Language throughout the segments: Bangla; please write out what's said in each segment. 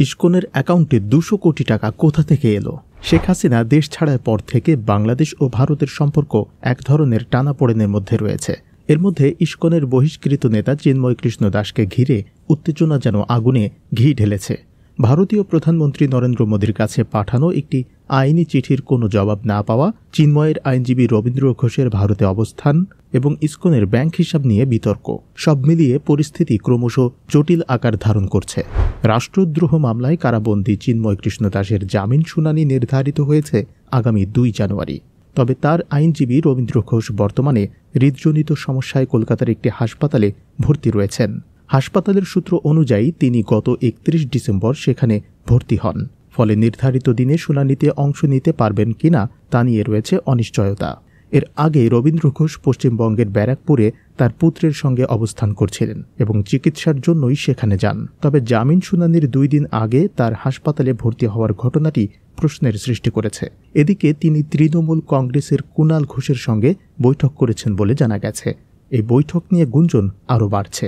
ইসকনের অ্যাকাউন্টে 200 কোটি টাকা কোথা থেকে এলো? শেখ হাসিনা দেশ ছাড়ার পর থেকে বাংলাদেশ ও ভারতের সম্পর্ক এক ধরনের টানাপোড়েনের মধ্যে রয়েছে। এর মধ্যে ইসকনের বহিষ্কৃত নেতা চিন্ময় কৃষ্ণ দাসকে ঘিরে উত্তেজনা যেন আগুনে ঘি ঢেলেছে। ভারতীয় প্রধানমন্ত্রী নরেন্দ্র মোদীর কাছে পাঠানো একটি আইনি চিঠির কোনো জবাব না পাওয়া, চিন্ময়ের আইনজীবী রবীন্দ্র ঘোষের ভারতে অবস্থান এবং ইসকনের ব্যাংক হিসাব নিয়ে বিতর্ক, সব মিলিয়ে পরিস্থিতি ক্রমশ জটিল আকার ধারণ করছে। রাষ্ট্রদ্রোহ মামলায় কারাবন্দী চিন্ময় কৃষ্ণ দাসের জামিন শুনানি নির্ধারিত হয়েছে আগামী 2 জানুয়ারি। তবে তার আইনজীবী রবীন্দ্র ঘোষ বর্তমানে হৃদজনিত সমস্যায় কলকাতার একটি হাসপাতালে ভর্তি রয়েছেন। হাসপাতালের সূত্র অনুযায়ী তিনি গত 31 ডিসেম্বর সেখানে ভর্তি হন। ফলে নির্ধারিত দিনে শুনানিতে অংশ নিতে পারবেন কিনা তা নিয়ে রয়েছে অনিশ্চয়তা। এর আগে রবীন্দ্র ঘোষ পশ্চিমবঙ্গের ব্যারাকপুরে তার পুত্রের সঙ্গে অবস্থান করছিলেন এবং চিকিৎসার জন্যই সেখানে যান। তবে জামিন শুনানির 2 দিন আগে তার হাসপাতালে ভর্তি হওয়ার ঘটনাটি প্রশ্নের সৃষ্টি করেছে। এদিকে তিনি তৃণমূল কংগ্রেসের কুণাল ঘোষের সঙ্গে বৈঠক করেছেন বলে জানা গেছে। এই বৈঠক নিয়ে গুঞ্জন আরও বাড়ছে।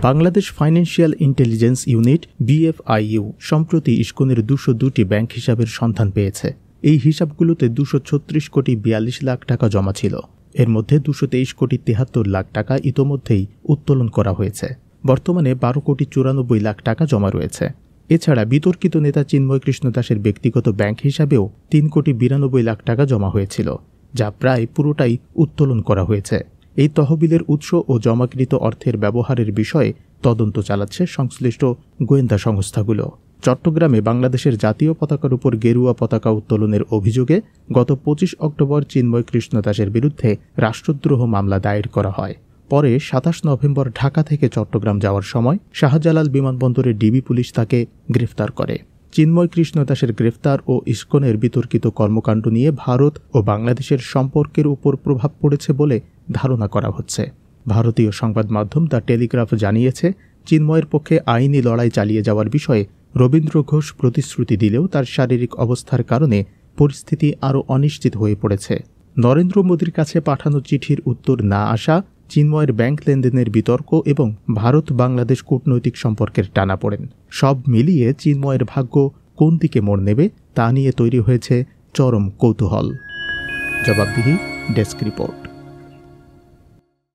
Bangladesh financial intelligence unit BFIU সম্প্রতি ইসকনের 202টি ব্যাংক হিসাবের সন্ধান পেয়েছে। এই হিসাবগুলোতে 236 কোটি 42 লাখ টাকা জমা ছিল। এর মধ্যে 223 কোটি 73 লাখ টাকা ইতোমধ্যেই উত্তোলন করা হয়েছে। বর্তমানে 12 কোটি 94 লাখ টাকা জমা রয়েছে। এছাড়া বিতর্কিত নেতা চিন্ময় কৃষ্ণ দাসের ব্যক্তিগত ব্যাংক হিসাবেও 3 কোটি 92 লাখ টাকা জমা হয়েছিল, যা প্রায় পুরোটাই উত্তোলন করা হয়েছে। এই তহবিলের উৎস ও জমাকৃত অর্থের ব্যবহারের বিষয়ে তদন্ত চালাচ্ছে সংশ্লিষ্ট গোয়েন্দা সংস্থাগুলো। চট্টগ্রামে বাংলাদেশের জাতীয় পতাকার উপর গেরুয়া পতাকা উত্তোলনের অভিযোগে গত 25 অক্টোবর চিন্ময় কৃষ্ণ দাসের বিরুদ্ধে রাষ্ট্রদ্রোহ মামলা দায়ের করা হয়। পরে 27 নভেম্বর ঢাকা থেকে চট্টগ্রাম যাওয়ার সময় শাহজালাল বিমানবন্দরে ডিবি পুলিশ তাকে গ্রেফতার করে। চিন্ময় কৃষ্ণ দাসের গ্রেফতার ও ইসকনের বিতর্কিত কর্মকাণ্ড নিয়ে ভারত ও বাংলাদেশের সম্পর্কের উপর প্রভাব পড়েছে বলে ধারণা করা হচ্ছে। ভারতীয় সংবাদ মাধ্যম দ্য টেলিগ্রাফ জানিয়েছে, চিন্ময়ের পক্ষে আইনি লড়াই চালিয়ে যাওয়ার বিষয়ে রবীন্দ্র ঘোষ প্রতিশ্রুতি দিলেও তার শারীরিক অবস্থার কারণে পরিস্থিতি আরও অনিশ্চিত হয়ে পড়েছে। নরেন্দ্র মোদীর কাছে পাঠানো চিঠির উত্তর না আসা, চিন্ময়ের ব্যাংক লেনদেনের বিতর্ক এবং ভারত বাংলাদেশ কূটনৈতিক সম্পর্কের টানাপোড়েন, সব মিলিয়ে চিন্ময়ের ভাগ্য কোন দিকে মোড় নেবে তা নিয়ে তৈরি হয়েছে চরম কৌতূহল। জবাবদিহি ডেস্ক রিপোর্ট।